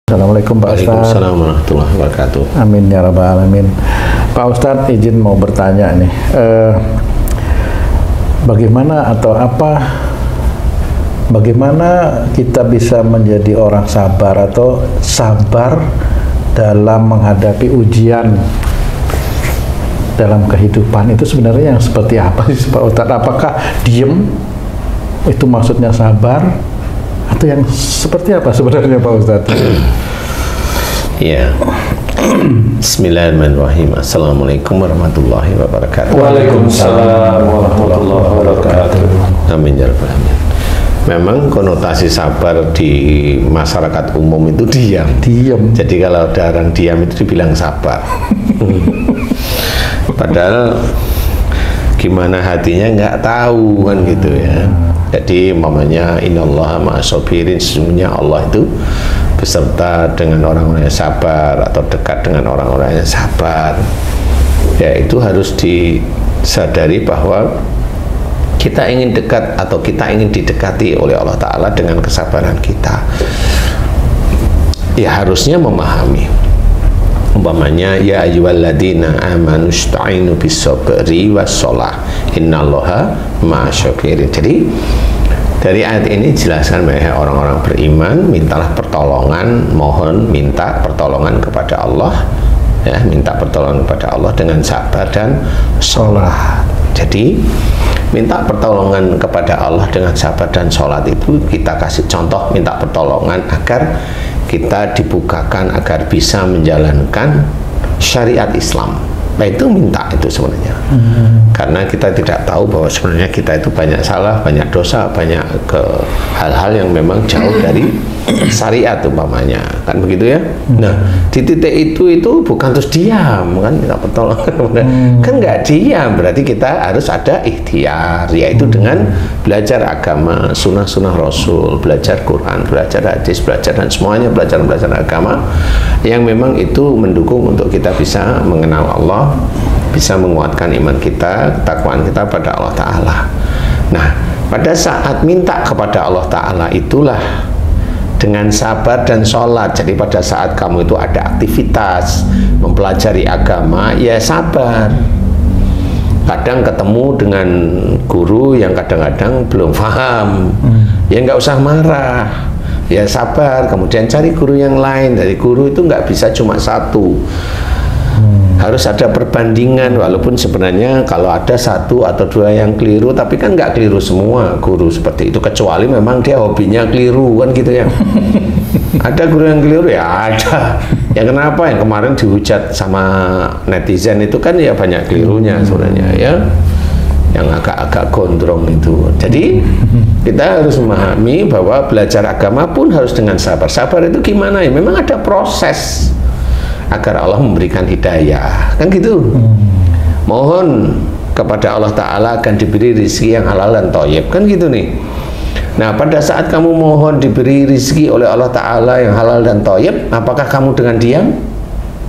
Assalamualaikum Pak Ustadz. Waalaikumsalam warahmatullahi wabarakatuh. Amin ya rabbal alamin. Pak Ustadz izin mau bertanya nih, bagaimana kita bisa menjadi orang sabar atau sabar dalam menghadapi ujian dalam kehidupan itu sebenarnya yang seperti apa sih Pak Ustadz? Apakah diem itu maksudnya sabar? Atau yang seperti apa sebenarnya Pak Ustadz? Ya. Bismillahirrahmanirrahim. Assalamualaikum warahmatullahi wabarakatuh. Waalaikumsalam warahmatullahi wabarakatuh. Amin ya rabbal alamin. Memang konotasi sabar di masyarakat umum itu diam. Diam. Jadi kalau ada orang diam itu dibilang sabar. Padahal gimana hatinya nggak tahu kan gitu ya. Jadi mamanya innallaha ma'as-sabirin, sesungguhnya Allah itu beserta dengan orang-orang yang sabar atau dekat dengan orang-orang yang sabar. Ya, itu harus disadari bahwa kita ingin dekat atau kita ingin didekati oleh Allah Ta'ala dengan kesabaran kita. Ya harusnya memahami. Umpamanya ya ayyuhalladzina amanu ista'inu bis-sabri was-shalah innallaha ma'asy-syabirin. Jadi dari ayat ini jelaskan bahwa orang-orang beriman mintalah pertolongan, minta pertolongan kepada Allah, ya, minta pertolongan kepada Allah dengan sabar dan sholat. Jadi minta pertolongan kepada Allah dengan sabar dan sholat itu kita kasih contoh minta pertolongan agar kita dibukakan agar bisa menjalankan syariat Islam. Nah itu minta itu sebenarnya. Karena kita tidak tahu bahwa sebenarnya kita itu banyak salah, banyak dosa, banyak ke hal-hal yang memang jauh dari syariat umpamanya, kan begitu ya. Nah di titik itu bukan terus diam kan, minta pertolongan kan nggak diam, berarti kita harus ada ikhtiar, yaitu dengan belajar agama, sunnah Rasul, belajar Quran, belajar hadis, belajar dan semuanya belajar agama yang memang itu mendukung untuk kita bisa mengenal Allah, bisa menguatkan iman kita, ketakwaan kita pada Allah Ta'ala. Nah pada saat minta kepada Allah Ta'ala itulah dengan sabar dan sholat. Jadi pada saat kamu itu ada aktivitas mempelajari agama, ya sabar. Kadang ketemu dengan guru yang kadang-kadang belum paham, ya nggak usah marah, ya sabar. Kemudian cari guru yang lain. Dari guru itu nggak bisa cuma satu, harus ada perbandingan. Walaupun sebenarnya kalau ada satu atau dua yang keliru, tapi kan nggak keliru semua guru seperti itu, kecuali memang dia hobinya keliru kan gitu ya. Ada guru yang keliru ya ada. Ya kenapa yang kemarin dihujat sama netizen itu kan ya banyak kelirunya sebenarnya ya, yang agak-agak gondrong itu. Jadi kita harus memahami bahwa belajar agama pun harus dengan sabar. Sabar itu gimana ya? Memang ada proses agar Allah memberikan hidayah, kan gitu. Mohon kepada Allah Ta'ala akan diberi rezeki yang halal dan thayyib, kan gitu nih. Nah pada saat kamu mohon diberi rezeki oleh Allah Ta'ala yang halal dan thayyib, apakah kamu dengan diam?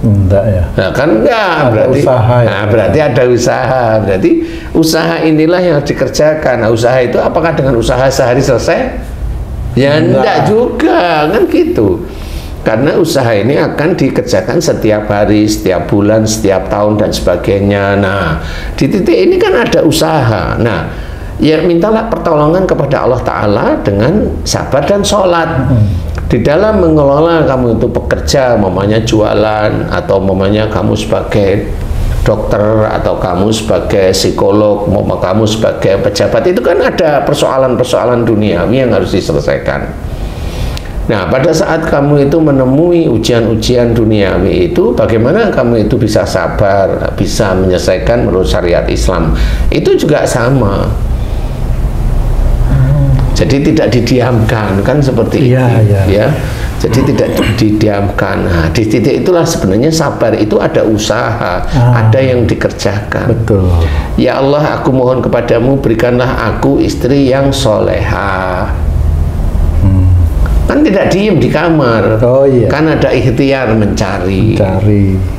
Enggak ya. Nah kan enggak, berarti usaha ya. Nah, berarti ada usaha. Berarti usaha inilah yang harus dikerjakan. Nah usaha itu apakah dengan usaha sehari selesai? Ya enggak juga, kan gitu. Karena usaha ini akan dikerjakan setiap hari, setiap bulan, setiap tahun dan sebagainya. Nah, di titik ini kan ada usaha. Nah, ya mintalah pertolongan kepada Allah Ta'ala dengan sabar dan sholat. Di dalam mengelola kamu itu pekerja, mamanya jualan, atau mamanya kamu sebagai dokter, atau kamu sebagai psikolog, mama kamu sebagai pejabat, itu kan ada persoalan-persoalan duniawi yang harus diselesaikan. Nah, pada saat kamu itu menemui ujian-ujian duniawi itu, bagaimana kamu itu bisa sabar, bisa menyelesaikan menurut syariat Islam? Itu juga sama. Jadi tidak didiamkan, kan seperti itu, ya. Jadi tidak didiamkan. Nah, di titik itulah sebenarnya sabar itu ada usaha, ada yang dikerjakan. Betul. Ya Allah, aku mohon kepadamu, berikanlah aku istri yang soleha. Kan tidak diam. diem di kamar. Oh iya. Kan ada ikhtiar mencari.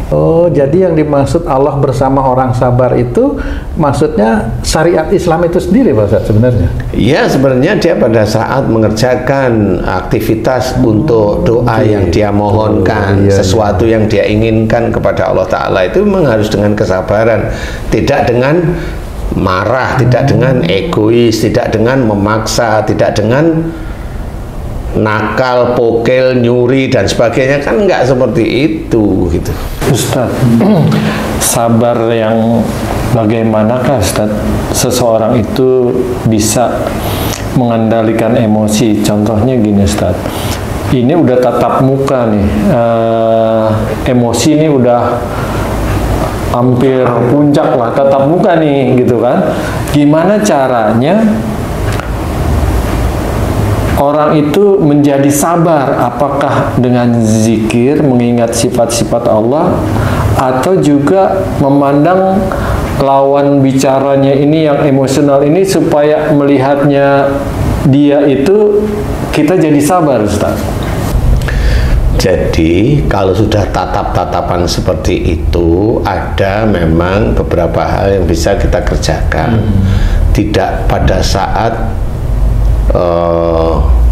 Oh, jadi yang dimaksud Allah bersama orang sabar itu maksudnya syariat Islam itu sendiri, Pak Ustaz, sebenarnya? Ya, sebenarnya dia pada saat mengerjakan aktivitas untuk doa yang dia mohonkan, sesuatu yang dia inginkan kepada Allah Ta'ala itu memang harus dengan kesabaran, tidak dengan marah, tidak dengan egois, tidak dengan memaksa, tidak dengan nakal, pokel, nyuri dan sebagainya, kan nggak seperti itu gitu. Ustaz, sabar yang bagaimanakah Ustaz seseorang itu bisa mengendalikan emosi? Contohnya gini Ustaz, ini udah tatap muka nih, emosi ini udah hampir puncak lah, tatap muka nih gitu kan. Gimana caranya orang itu menjadi sabar? Apakah dengan zikir, mengingat sifat-sifat Allah, atau juga memandang lawan bicaranya ini yang emosional ini supaya melihatnya dia itu kita jadi sabar, Ustaz? Jadi kalau sudah tatap-tatapan seperti itu, ada memang beberapa hal yang bisa kita kerjakan. Tidak pada saat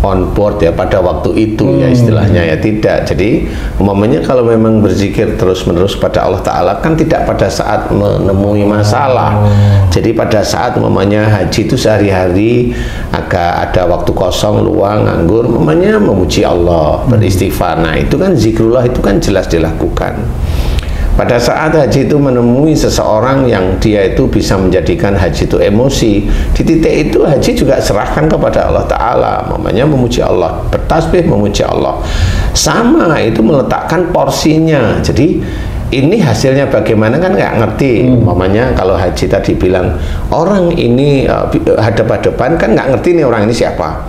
on board ya, pada waktu itu ya istilahnya ya, tidak. Jadi umpamanya kalau memang berzikir terus-menerus pada Allah Ta'ala kan tidak pada saat menemui masalah. Jadi pada saat umpamanya haji itu sehari-hari agak ada waktu kosong, luang, nganggur, umpamanya memuji Allah, beristighfar. Nah itu kan zikrullah, itu kan jelas dilakukan. Pada saat haji itu menemui seseorang yang dia itu bisa menjadikan haji itu emosi, di titik itu haji juga serahkan kepada Allah Ta'ala, namanya memuji Allah, bertasbih memuji Allah. Sama itu meletakkan porsinya. Jadi ini hasilnya bagaimana kan nggak ngerti. Namanya kalau haji tadi bilang orang ini hadap-hadapan kan nggak ngerti nih orang ini siapa.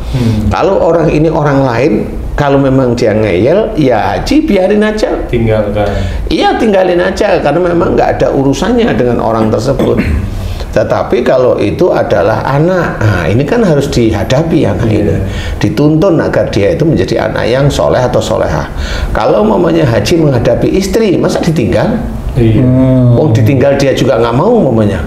Kalau orang ini orang lain, kalau memang dia ngeyel, ya haji biarin aja. Tinggalkan. Iya, tinggalin aja, karena memang nggak ada urusannya dengan orang tersebut. Tetapi kalau itu adalah anak, nah ini kan harus dihadapi anak ini, dituntun agar dia itu menjadi anak yang soleh atau solehah. Kalau mamanya haji menghadapi istri, masa ditinggal? Oh, ditinggal dia juga nggak mau mamanya.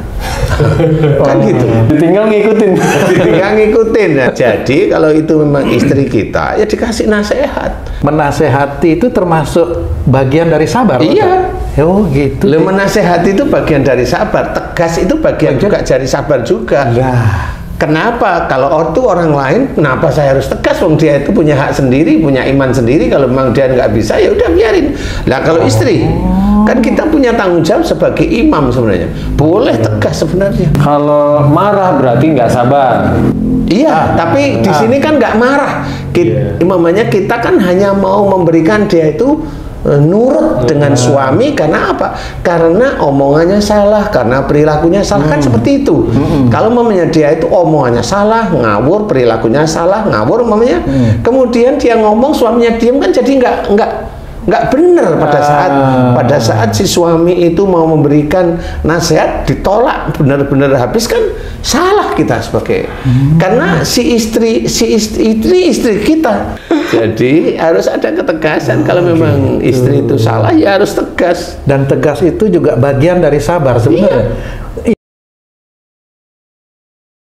Kan gitu. Ditinggal ngikutin. Ditinggal ngikutin. Nah, jadi kalau itu memang istri kita, ya dikasih nasihat. Menasehati itu termasuk bagian dari sabar? Iya. Oh gitu. Menasehati itu bagian dari sabar. Tegas itu bagian juga dari sabar juga. Kenapa? Kalau itu orang lain, kenapa saya harus tegas? Wong dia itu punya hak sendiri, punya iman sendiri. Kalau memang dia nggak bisa, ya udah biarin. Nah kalau istri, kan kita punya tanggung jawab sebagai imam sebenarnya. Boleh tegas sebenarnya. Kalau marah berarti nggak sabar. Iya, tapi di sini kan nggak marah. Imamnya kita kan hanya mau memberikan dia itu nurut dengan suami. Karena apa? Karena omongannya salah, karena perilakunya salah, kan seperti itu. Kalau mamanya dia itu omongannya salah, ngawur, perilakunya salah, ngawur mamanya, kemudian dia ngomong, suaminya diem, kan jadi nggak benar. Pada saat si suami itu mau memberikan nasihat ditolak benar-benar habis, kan salah kita sebagai karena si istri kita. Jadi harus ada ketegasan. Kalau memang istri itu salah, ya harus tegas. Dan tegas itu juga bagian dari sabar sebenarnya.